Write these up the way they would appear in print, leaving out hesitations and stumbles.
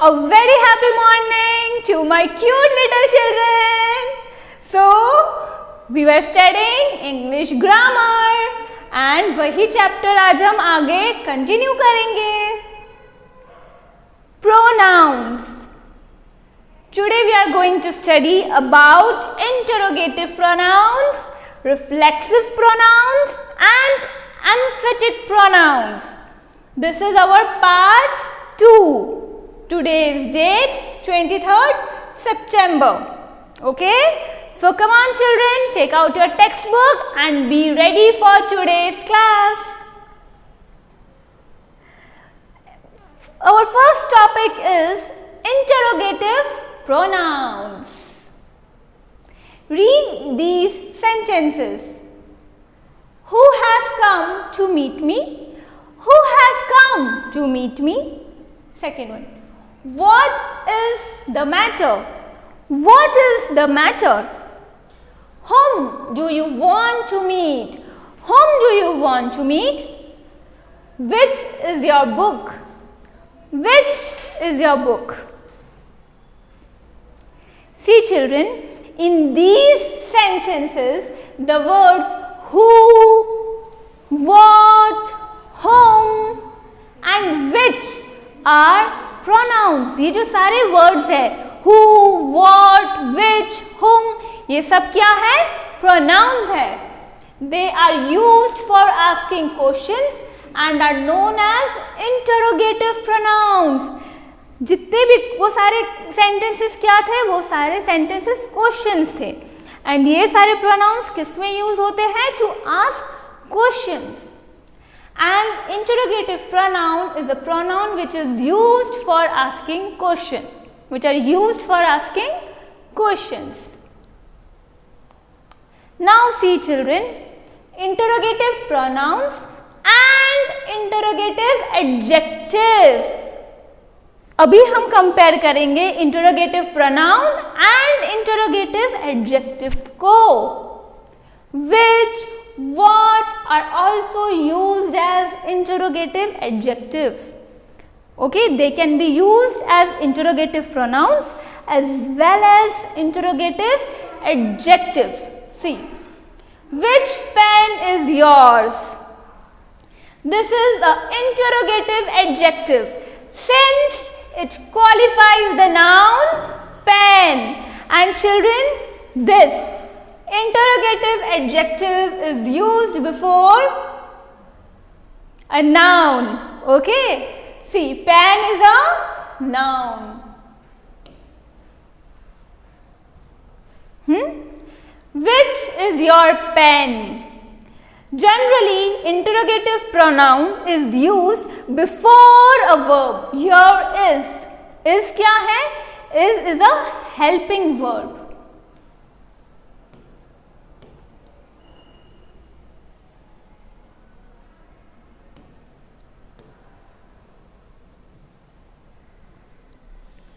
A very happy morning to my cute little children. So, we were studying English grammar and वही chapter आज हम आगे continue करेंगे. Pronouns. Today we are going to study about interrogative pronouns, reflexive pronouns and emphatic pronouns. This is our part 2. Today's date 23rd September. Okay? So come on children, take out your textbook and be ready for today's class. Our first topic is interrogative pronouns. Read these sentences. Who has come to meet me? Who has come to meet me? Second one. What is the matter? What is the matter? Whom do you want to meet? Whom do you want to meet? Which is your book? Which is your book? See children, in these sentences, the words who, what, whom and which are pronouns. ये जो सारे words है who, what, which, whom, ये सब क्या है? Pronouns है. They are used for asking questions and are known as interrogative pronouns. जितने भी वो सारे sentences क्या थे? वो सारे sentences questions थे. And ये सारे pronouns किस में use होते हैं? To ask questions. An interrogative pronoun is a pronoun which is used for asking questions. Which are used for asking questions. Now see children, interrogative pronouns and interrogative adjective. अभी हम compare करेंगे interrogative pronoun and interrogative adjectives को. Which, what are also used as interrogative adjectives. Okay, they can be used as interrogative pronouns as well as interrogative adjectives. See, which pen is yours? This is an interrogative adjective since it qualifies the noun pen. And children, this interrogative adjective is used before a noun. Okay? See, pen is a noun. Which is your pen? Generally, interrogative pronoun is used before a verb. Here is. Is क्या है? Is a helping verb.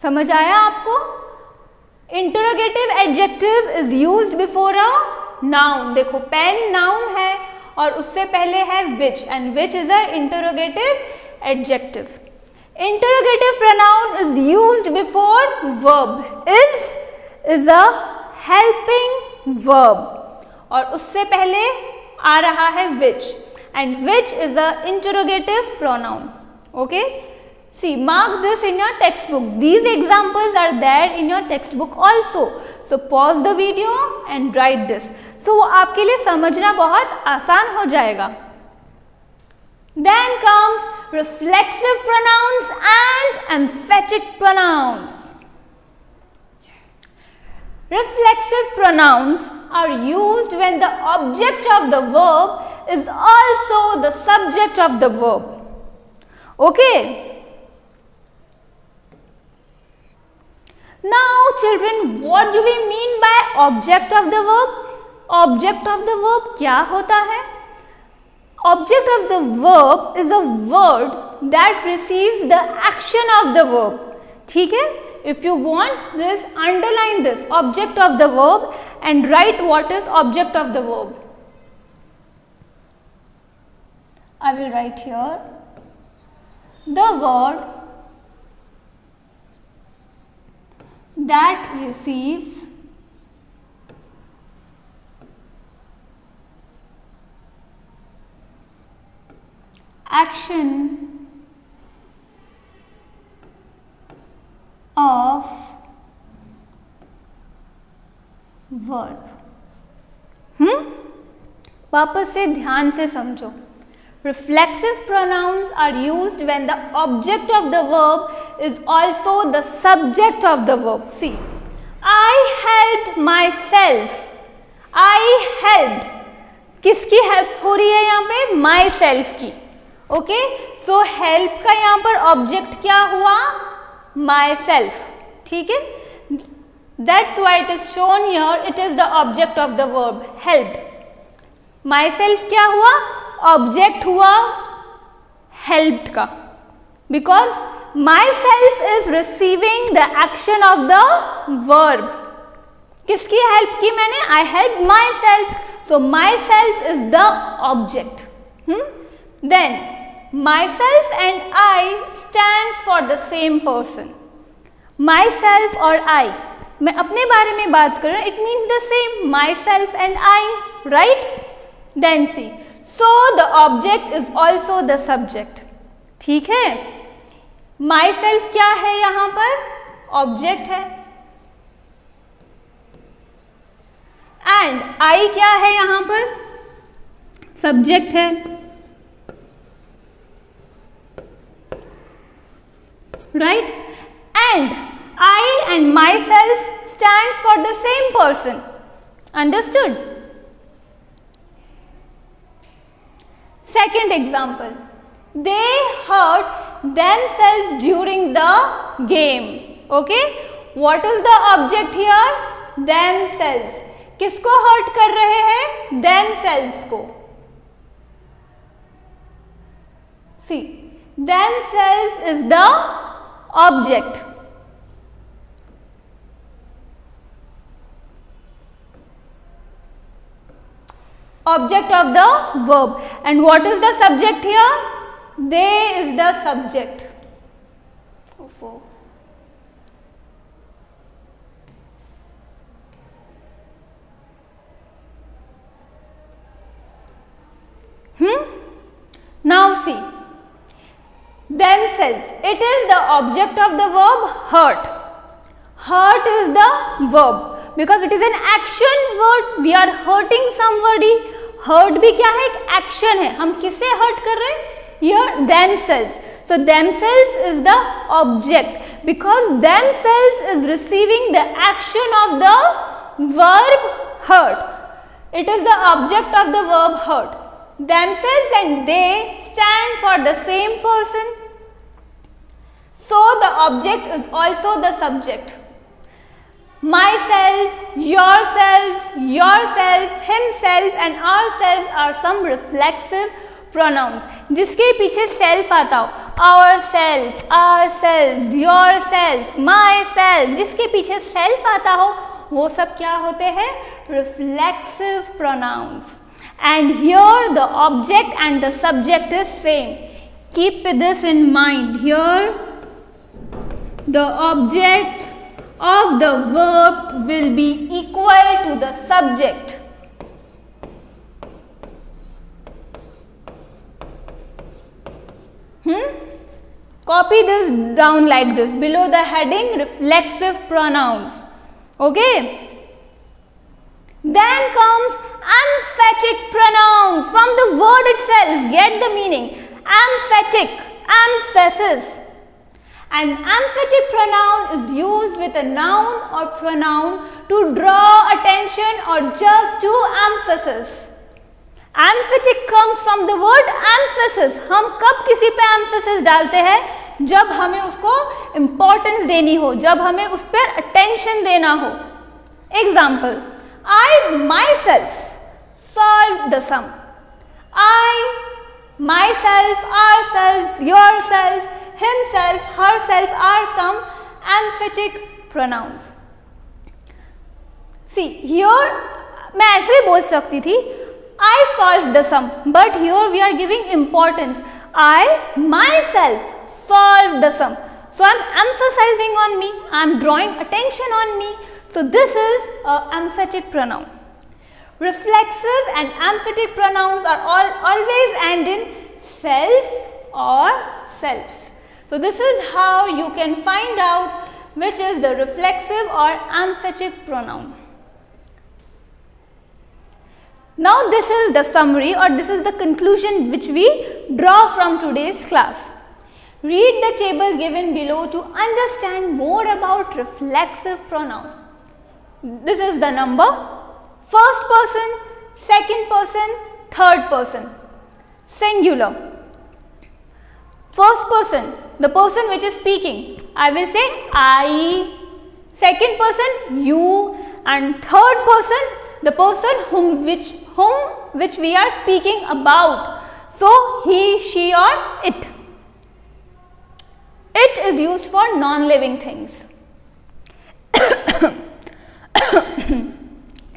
समझ आया आपको? Interrogative adjective is used before a noun. देखो pen noun है और उससे पहले है which and which is a interrogative adjective. Interrogative pronoun is used before verb. Is a helping verb और उससे पहले आ रहा है which and which is a interrogative pronoun. Okay, see, mark this in your textbook. These examples are there in your textbook also. So pause the video and write this. So वो आपके लिए समझना बहुत आसान हो जाएगा. Then comes reflexive pronouns and emphatic pronouns. Reflexive pronouns are used when the object of the verb is also the subject of the verb. Okay? Now children, what do we mean by object of the verb? Object of the verb क्या होता है? Object of the verb is a word that receives the action of the verb. ठीक है? If you want this, underline this object of the verb and write what is object of the verb. I will write here the word that receives action of verb. वापस से ध्यान से समझो. Reflexive pronouns are used when the object of the verb is also the subject of the verb. See, I helped myself. I helped. किसकी help हो रही है यहाँ पे? Myself की. ओके, सो हेल्प का यहाँ पर ऑब्जेक्ट क्या हुआ? Myself. ठीक है, that's why it is shown here, it is the object of the verb help. Myself क्या हुआ? ऑब्जेक्ट हुआ हेल्प्ड का, because myself is receiving the action of the verb. किसकी हेल्प की मैंने? I help myself. So myself is the object. Then myself and I stands for the same person. Myself और I, मैं अपने बारे में बात कर रहा हूँ, it means the same. Myself and I, right? Then see, so the object is also the subject. ठीक है, myself क्या है यहाँ पर? ऑब्जेक्ट है. and I क्या है यहाँ पर? सब्जेक्ट है. Right? And I and myself stands for the same person. Understood? Second example. They hurt themselves during the game. Okay? What is the object here? Themselves. किसको hurt कर रहे हैं? Themselves को. See, themselves is the object. Object of the verb. And what is the subject here? They is the subject. Now see, themselves, it is the object of the verb hurt. Hurt is the verb because it is an action word. We are hurting somebody. Hurt भी क्या है? एक action है. हम किसे hurt कर रहे हैं? Here themselves. So themselves is the object because themselves is receiving the action of the verb hurt. It is the object of the verb hurt. Themselves and they stand for the same person. So the object is also the subject. Myself, yourselves, yourself, himself and ourselves are some reflexive pronouns. जिसके पीछे self आता हो, ourselves, ourselves, yourself, myself, जिसके पीछे self आता हो, वो सब क्या होते हैं? Reflexive pronouns. And here the object and the subject is same. Keep this in mind. Here the object of the verb will be equal to the subject. Copy this down like this below the heading reflexive pronouns. Okay. Then comes emphatic pronouns. From the word itself, get the meaning. Emphatic, emphasis. An emphatic pronoun is used with a noun or pronoun to draw attention or just to emphasis. Emphatic comes from the word emphasis. हम कब किसी पे emphasis डालते हैं? जब हमें उसको importance देनी हो, जब हमें उस पर attention देना हो. Example, I myself solved the sum. I, myself, ourselves, yourself, himself, herself are some emphatic pronouns. See, here मैं ऐसे भी बोल सकती थी I solved the sum, but here we are giving importance. I myself solved the sum. So So I'm emphasizing on me, I'm drawing attention on me. So this is an emphatic pronoun. Reflexive and emphatic pronouns are always end in self or selves. So this is how you can find out which is the reflexive or emphatic pronoun. Now this is the summary or this is the conclusion which we draw from today's class. Read the table given below to understand more about reflexive pronoun. This is the number: first person, second person, third person. Singular. First person, the person which is speaking, I will say I. Second person, you, and third person, the person which we are speaking about. So he, she, or it. It is used for non-living things.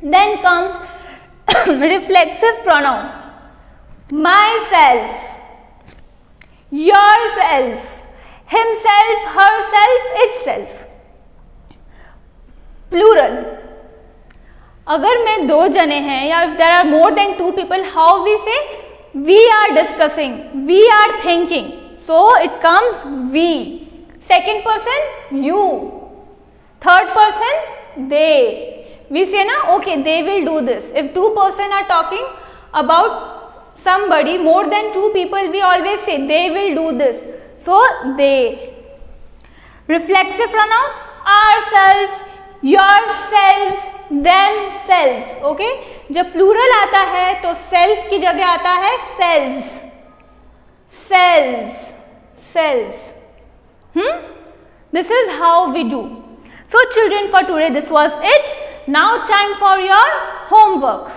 Then comes reflexive pronoun. Myself, yourself, himself, herself, itself. Plural. अगर मैं दो जने हैं या if there are more than two people, how we say? We are discussing, we are thinking. So it comes we. Second person, you. Third person, they. We say na, okay, they will do this. If two persons are talking about somebody, more than two people, we always say they will do this. So they. Reflexive pronoun, ourselves, yourselves, themselves. Okay? जब plural आता है तो self की जगह आता है selves. Selves. Selves. This is how we do. So children, for today this was it. Now time for your homework.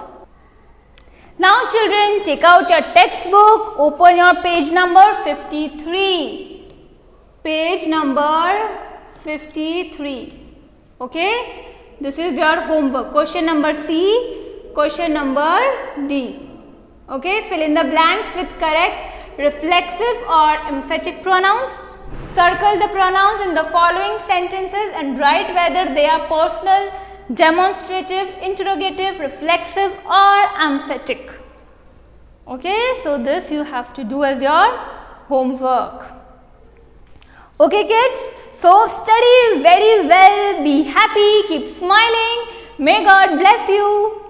Now children, take out your textbook, open your page number 53. Page number 53. Okay? This is your homework. Question number C, question number D. Okay? Fill in the blanks with correct reflexive or emphatic pronouns. Circle the pronouns in the following sentences and write whether they are personal, demonstrative, interrogative, reflexive or emphatic. Okay, so this you have to do as your homework. Okay kids, so study very well, be happy, keep smiling. May God bless you.